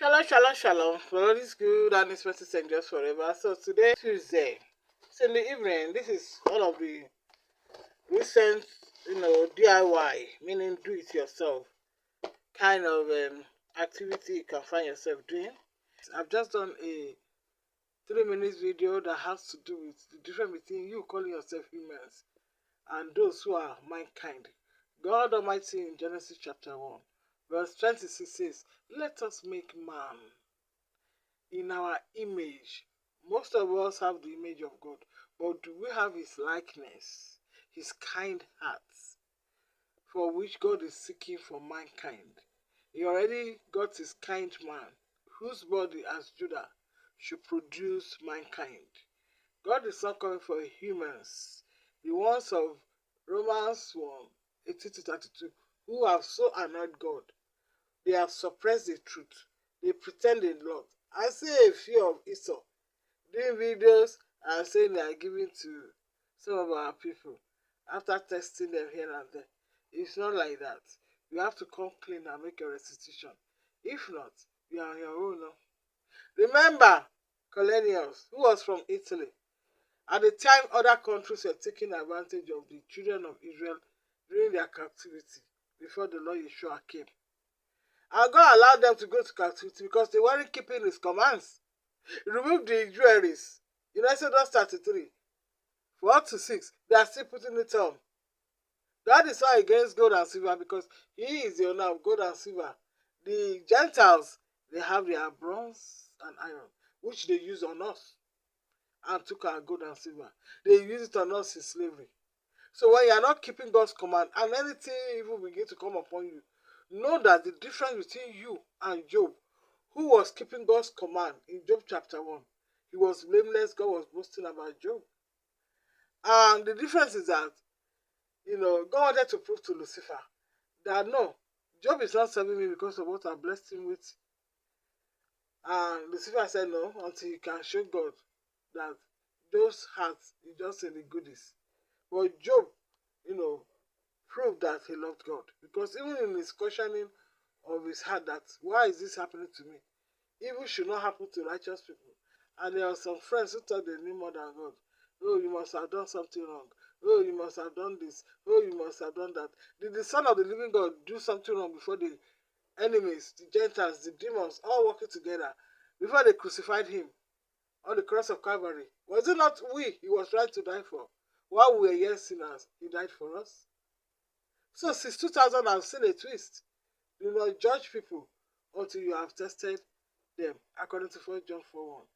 Shalom, shalom, shalom. The Lord is good and His mercy endures forever. So today, Tuesday, so in the evening, this is one of the recent, DIY, meaning do it yourself kind of activity you can find yourself doing. I've just done a 3 minutes video that has to do with the difference between you calling yourself humans and those who are mankind. God Almighty in Genesis chapter 1, verse 26 says, "Let us make man in our image." Most of us have the image of God, but do we have His likeness, His kind heart, for which God is seeking for mankind? He already got His kind man, whose body as Judah should produce mankind. God is not coming for humans, the ones of Romans 1:18-32, who have so annoyed God. They have suppressed the truth. They pretend they love. I see a few of Esau doing videos and saying they are giving to some of our people after testing them here and there. It's not like that. You have to come clean and make a restitution. If not, you are on your own. No? Remember Colossians, who was from Italy. At the time, other countries were taking advantage of the children of Israel during their captivity before the Lord YESHUA came. And God allowed them to go to captivity because they weren't keeping His commands. He removed the jewelries. In Exodus 33, 4-6, they are still putting it on. God is not against gold and silver because He is the owner of gold and silver. The Gentiles, they have their bronze and iron, which they use on us and took our gold and silver. They use it on us in slavery. So when you are not keeping God's command and anything evil begin to come upon you, know that the difference between you and Job, who was keeping God's command in Job chapter 1, he was blameless. God was boasting about Job. And the difference is that, God wanted to prove to Lucifer that no, Job is not serving me because of what I blessed him with. And Lucifer said no, until you can show God that those hearts is just in the goodies. But Job, proved that he loved God. Because even in his questioning of his heart that, why is this happening to me? Evil should not happen to righteous people. And there are some friends who thought they knew more than God. Oh, you must have done something wrong. Oh, you must have done this. Oh, you must have done that. Did the Son of the living God do something wrong before the enemies, the Gentiles, the demons, all working together, before they crucified him on the cross of Calvary? Was it not we he was right to die for? While we were yet sinners, he died for us. So since 2000, I've seen a twist. Do not judge people until you have tested them, according to 1 John 4:1.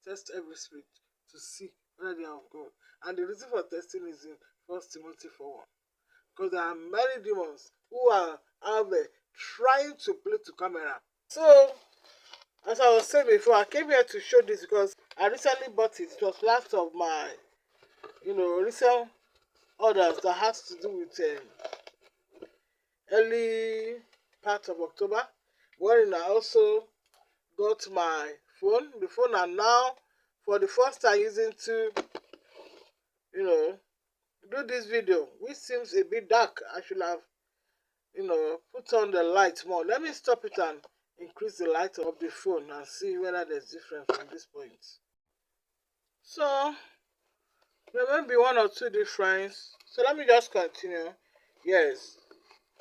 Test every spirit to see whether they are of God. And the reason for testing is in 1 Timothy 4:1. Because there are many demons who are out there trying to play to camera. So, as I was saying before, I came here to show this because I recently bought it. It was last of my, recent orders that has to do with early part of October, wherein I also got my phone. The phone I'm now, for the first time, using to, do this video, which seems a bit dark. I should have, put on the light more. Let me stop it and increase the light of the phone and see whether there's difference from this point. So, there may be one or two difference. So let me just continue. Yes.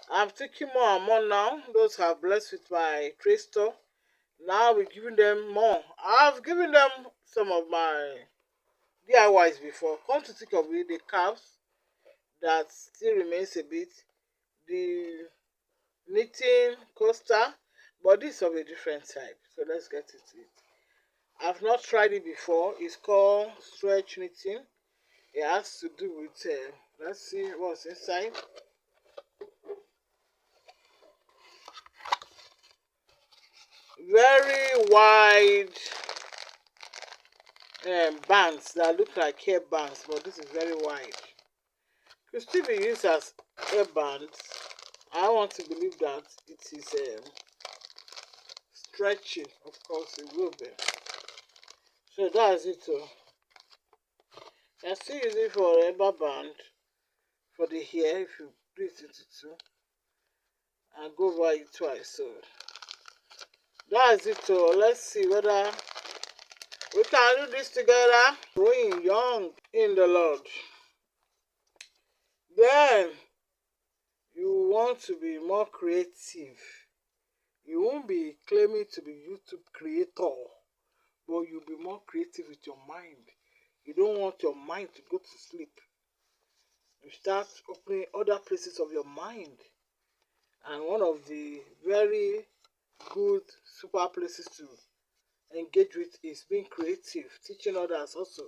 I'm taking more and more now. Those who are blessed with my trade store, now we're giving them more. I've given them some of my DIYs before. Come to think of it, the calves that still remains a bit, the knitting coaster, but this is of a different type. So let's get into it. I've not tried it before. It's called stretch knitting. It has to do with let's see what's inside. Very wide bands that look like hair bands, but this is very wide. Could still be used as hair bands. I want to believe that it is stretching, of course it will be. So that's it. You can still use it for a rubber band for the hair if you split it into two and go over it twice. So That's it. So let's see whether we can do this together. Growing young in the Lord. Then you want to be more creative. You won't be claiming to be YouTube creator, but you'll be more creative with your mind. You don't want your mind to go to sleep. You start opening other places of your mind. And one of the very good super places to engage with is being creative, teaching others also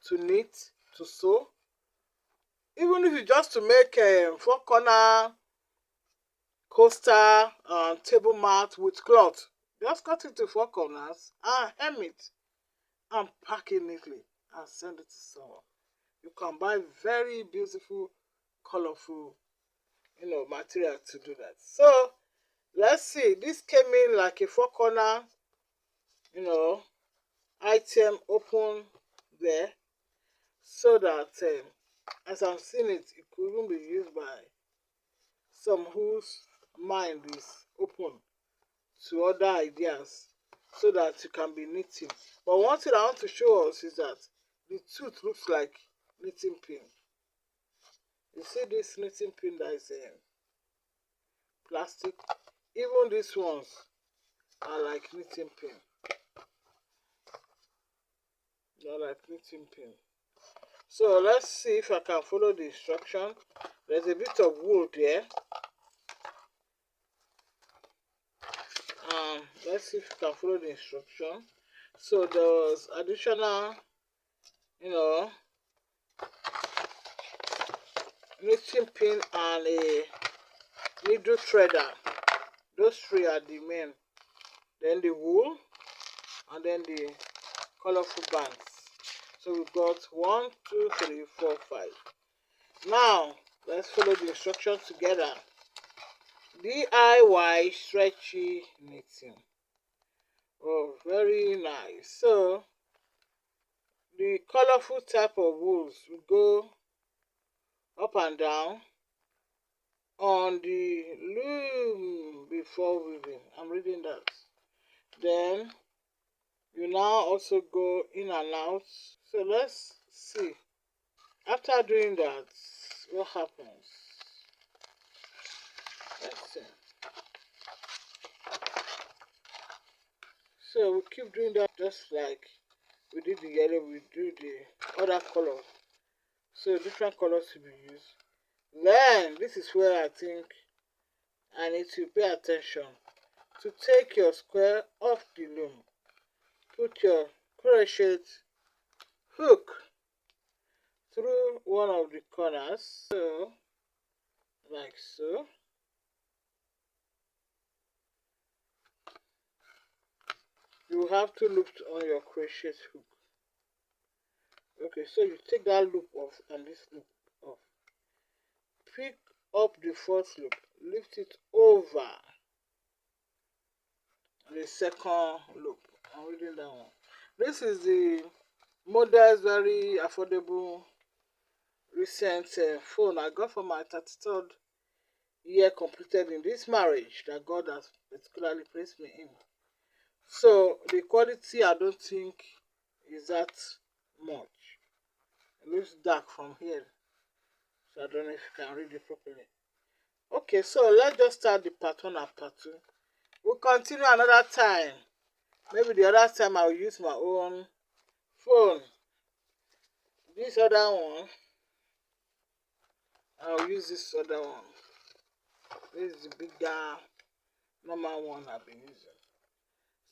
to knit, to sew. Even if you just to make a four corner coaster table mat with cloth, just cut it to four corners and hem it and pack it neatly and send it to someone. You can buy very beautiful, colorful, material to do that. So let's see. This came in like a four corner, item open there, so that as I'm seeing it, it could even be used by some whose mind is open to other ideas, so that you can be knitting. But one thing I want to show us is that the tooth looks like knitting pin. You see this knitting pin that is plastic? Even these ones are like knitting pin. They're like knitting pin. So let's see if I can follow the instruction. There's a bit of wool there. Let's see if you can follow the instruction. So there was additional, knitting pin and a needle threader. Those three are the main. Then the wool and then the colorful bands. So we've got 1, 2, 3, 4, 5. Now let's follow the instructions together. DIY stretchy knitting. Oh, very nice. So the colorful type of wools will go up and down on the loom before weaving. I'm reading that. Then you now also go in and out. So let's see. After doing that, what happens? Let's see. So we keep doing that just like we did the yellow, we do the other color. So different colors to be used. Then this is where I think I need to pay attention. To take your square off the loom, put your crochet hook through one of the corners, so like so. You have two loops on your crochet hook. Okay, so you take that loop off and this loop off. Pick up the fourth loop, lift it over the second loop. I'm reading that one. This is the modest, very affordable recent phone I got for my 33rd year completed in this marriage that God has particularly placed me in. So the quality I don't think is that much. It looks dark from here, so I don't know if you can read it properly. Okay, so let's just start the part 1 and part 2. We'll continue another time. Maybe the other time I'll use my own phone. This other one, I'll use this other one. This is the bigger normal one I've been using.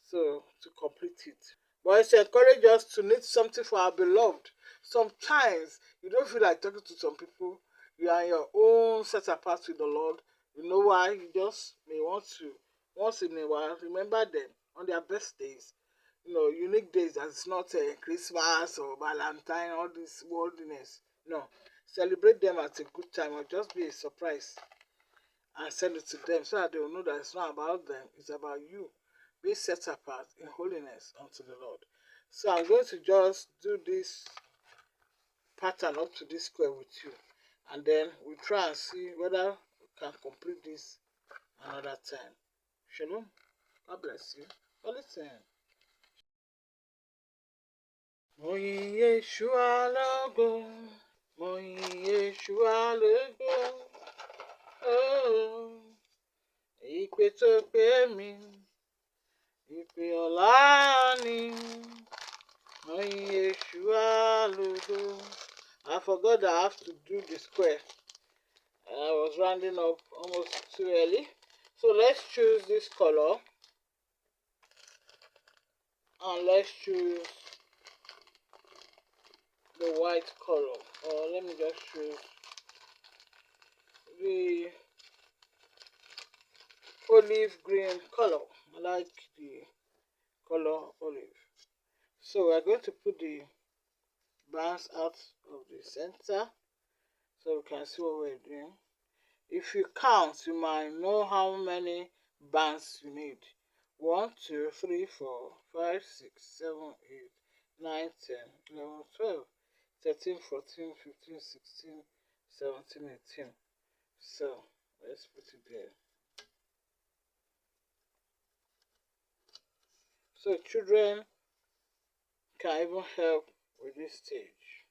So to complete it. But it's encouraged us to knit something for our beloved. Sometimes you don't feel like talking to some people. You are your own set apart with the Lord. You know why? You just may want to, once in a while, remember them on their best days. Unique days that's not Christmas or Valentine, all this worldliness. No. Celebrate them at a good time or just be a surprise and send it to them so that they will know that it's not about them, it's about you. Be set apart in holiness unto the Lord. So I'm going to just do this pattern up to this square with you, and then we'll try and see whether we can complete this another time. Shalom. God bless you for listening. Mo yin Yeshua lógo, mo yin Yeshua lógo. Oh, ìpè tó pè mí, ìpè ọ̀la ni. Mo yin Yeshua lógo. I forgot that I have to do the square. I was rounding up almost too early. So let's choose this color. And let's choose the white color. Or let me just choose the olive green color. I like the color olive. So we're going to put the bands out of the center so we can see what we're doing. If you count, you might know how many bands you need. 1, 2, 3, 4, 5, 6, 7, 8, 9, 10, 11, 12, 13, 14, 15, 16, 17, 18. So let's put it there. So children can even help with this stage.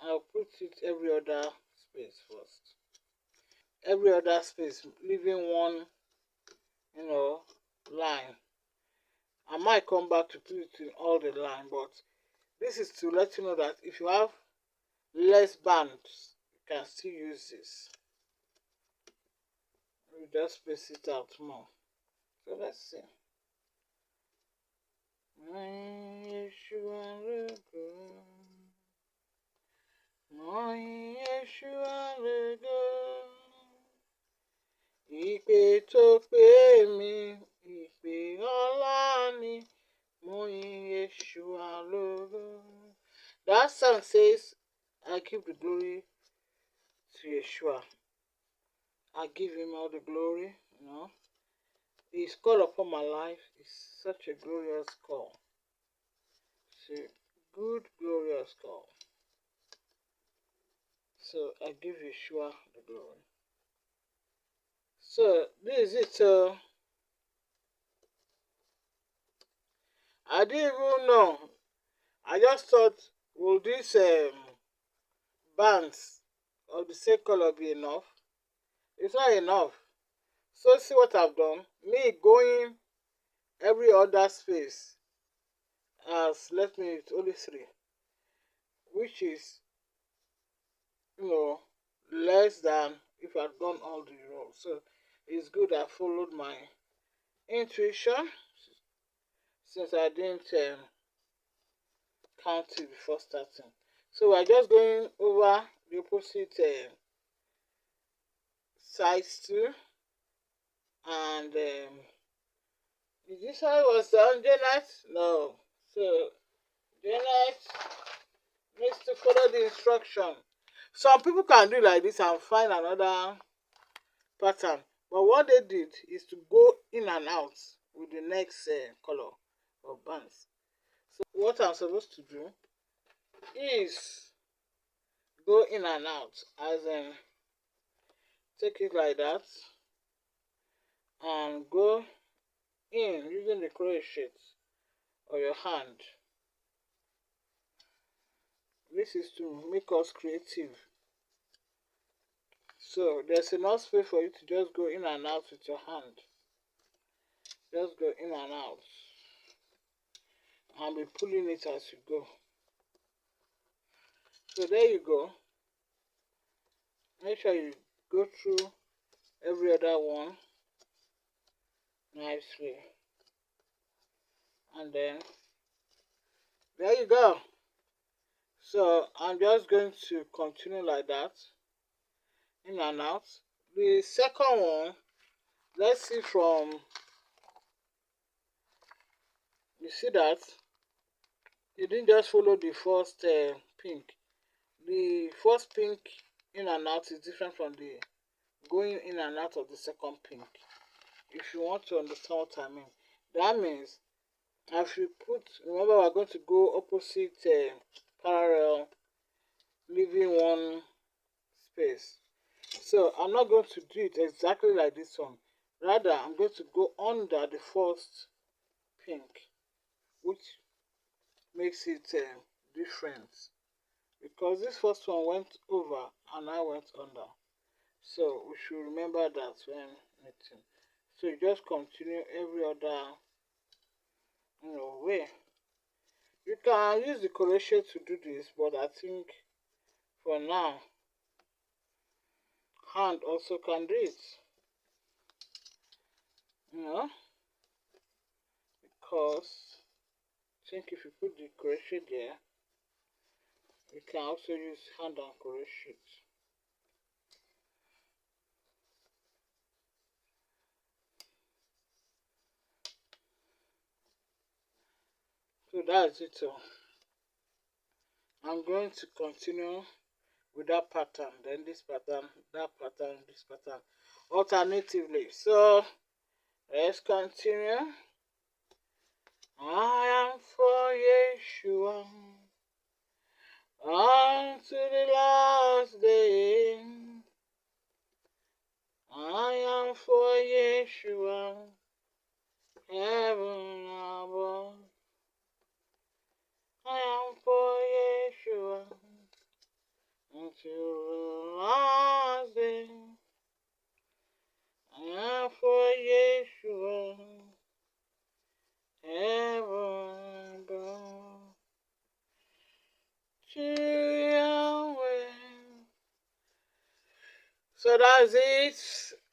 I'll put it every other space first. Every other space, leaving one, line. I might come back to put it in all the line, but this is to let you know that if you have less bands, you can still use this. We just space it out more. So let's see. Yeshua lógo, mo yin Yeshua lógo. Ìpè tó pè mí, ìpè ọ̀la ni. Mo yin Yeshua lógo. That song says, I give the glory to Yeshua. I give him all the glory, His call upon my life is such a glorious call. It's a good, glorious call. So I give Yeshua the glory. So this is it. I didn't even know. I just thought, will these bands of the same color be enough? It's not enough. So see what I've done. Me going every other space has left me with only 3, which is, less than if I'd done all the rows. So it's good I followed my intuition since I didn't count it before starting. So we're just going over the opposite sides too. And this one was done, Janet? No. So Janet needs to follow the instruction. Some people can do like this and find another pattern, but what they did is to go in and out with the next color of bands. So what I'm supposed to do is go in and out, as in take it like that and go in using the crochet or your hand. This is to make us creative. So there's enough space for you to just go in and out with your hand. Just go in and out and be pulling it as you go. So there you go. Make sure you go through every other one nicely. And then there you go. So I'm just going to continue like that, in and out. The second one, let's see from, you see that you didn't just follow the first pink. The first pink in and out is different from the going in and out of the second pink. If you want to understand what I mean, that means if you remember we're going to go opposite parallel, leaving one space. So I'm not going to do it exactly like this one. Rather, I'm going to go under the first pink, which makes it different, because this first one went over and I went under. So we should remember that when knitting. So you just continue every other way. You can use the crochet to do this, but I think for now hand also can do it. Because I think if you put the crochet there, you can also use hand and crochet. So that's it all. I'm going to continue with that pattern, then this pattern, that pattern, this pattern, alternatively. So let's continue. I am for Yeshua unto the last day. I am for Yeshua, heaven above. I am for Yeshua until the last day. I am for Yeshua, heaven above. To Yahweh. So that's it.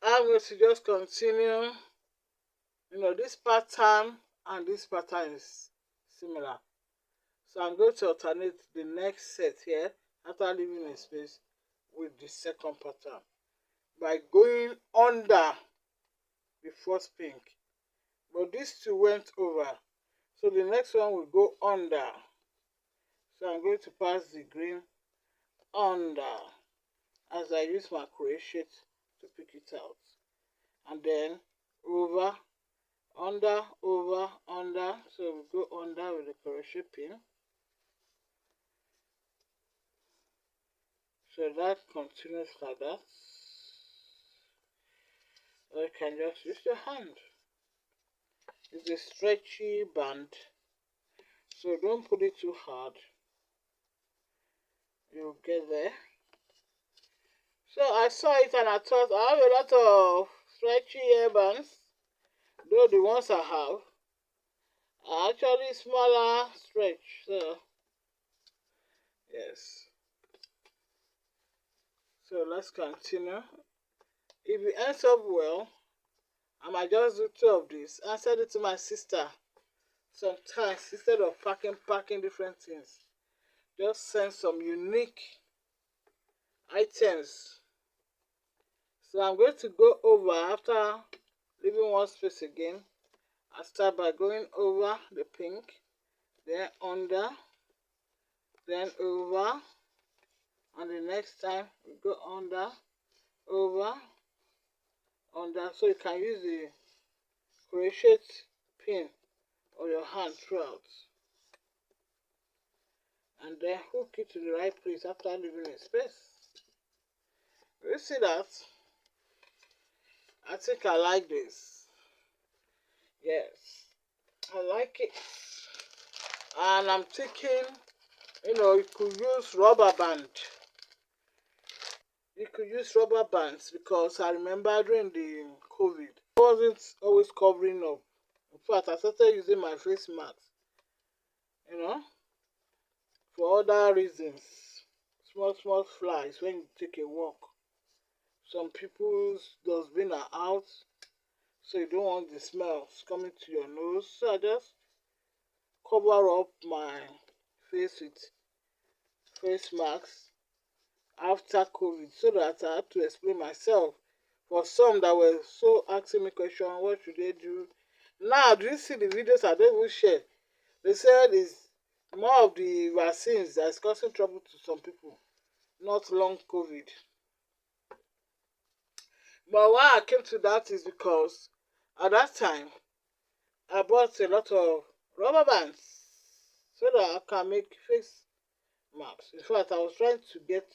I'm going to just continue. This pattern and this pattern is similar. So I'm going to alternate the next set here after leaving a space with the second pattern by going under the first pink. But these two went over. So the next one will go under. So I'm going to pass the green under as I use my crochet to pick it out. And then over, under, over, under. So we go under with the crochet pin. So that continues like that. Or you can just use your hand. It's a stretchy band, so don't put it too hard. You'll get there. So I saw it and I thought I have a lot of stretchy hairbands, though the ones I have are actually smaller stretch. So yes. So let's continue. If it ends up well, I might just do 2 of these and send it to my sister. Sometimes instead of packing different things, just send some unique items. So I'm going to go over after leaving one space again. I start by going over the pink, then under, then over, and the next time we go under, over, under. So you can use the crochet pin or your hand throughout, and then hook it to the right place after leaving a space. You see that? I think I like this. Yes, I like it. And I'm thinking, you could use rubber band. You could use rubber bands, because I remember during the COVID, I wasn't always covering up. In fact, I started using my face mask, for other reasons. Small flies when you take a walk. Some people's dustbin are out, so you don't want the smells coming to your nose. So I just cover up my face with face masks after COVID, so that I had to explain myself. For some that were so asking me question, what should they do? Now, do you see the videos I don't even share? They said it's more of the vaccines that is causing trouble to some people, not long COVID. But why I came to that is because at that time I bought a lot of rubber bands so that I can make face masks. In fact, I was trying to get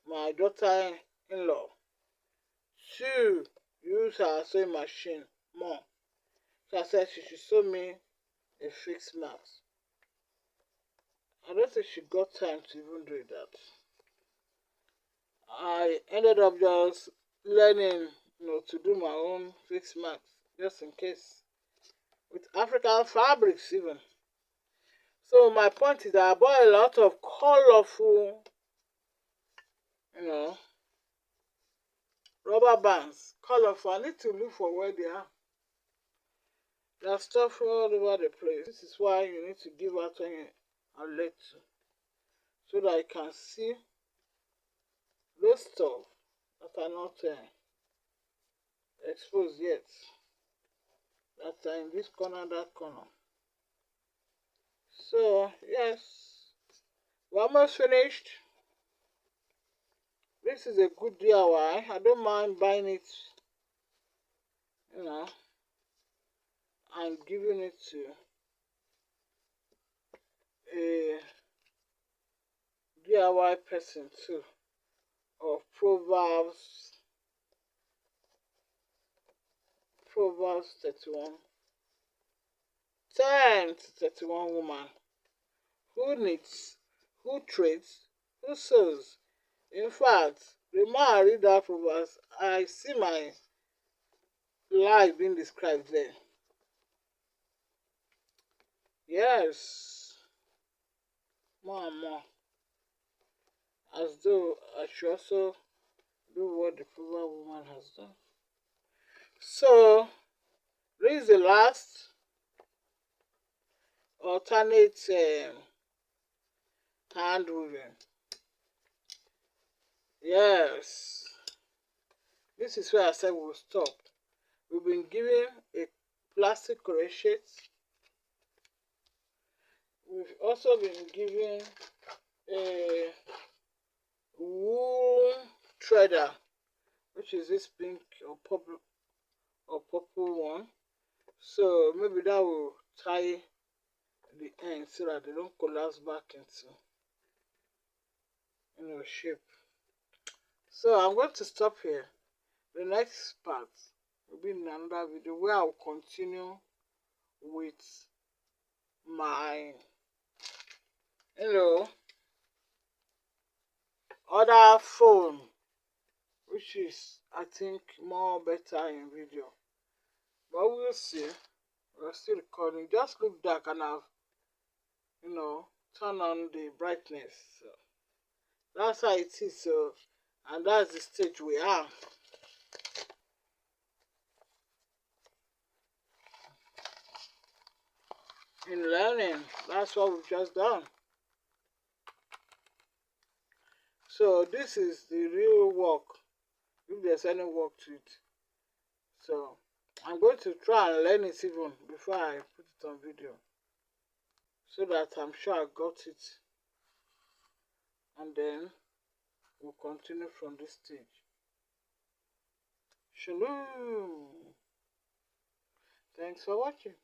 my daughter-in-law to use her sewing machine more. So I said she should sew me a fixed mask. I don't think she got time to even do that. I ended up just learning, to do my own fixed mask, just in case, with African fabrics even. So my point is that I bought a lot of colorful, rubber bands. Colorful. I need to look for where they are. There's stuff all over the place. This is why you need to give out when you are late, so that you can see those stuff that are not exposed yet, that are in this corner, that corner. So yes, we're almost finished. This is a good DIY. I don't mind buying it, and giving it to a DIY person too, of Proverbs 31, 10 to 31 woman who knits, who trades, who sews. In fact, the more I read that Proverbs, I see my life being described there. Yes, more and more, as though I should also do what the Proverbs woman has done. So this is the last alternate hand weaving. Yes, this is where I said we'll stop. We've been given a plastic crochet. We've also been given a wool threader, which is this pink or purple one. So maybe that will tie the ends so that they don't collapse back into shape. So I'm going to stop here. The next part will be in another video where I'll continue with my other phone, which is, I think, more better in video, but we'll see. We're still recording. Just look dark and I've turn on the brightness. So that's how it is. So, and that's the stage we are in learning. That's what we've just done. So this is the real work, if there's any work to it. So I'm going to try and learn it even before I put it on video, so that I'm sure I got it, and then we'll continue from this stage. Shalom. Thanks for watching.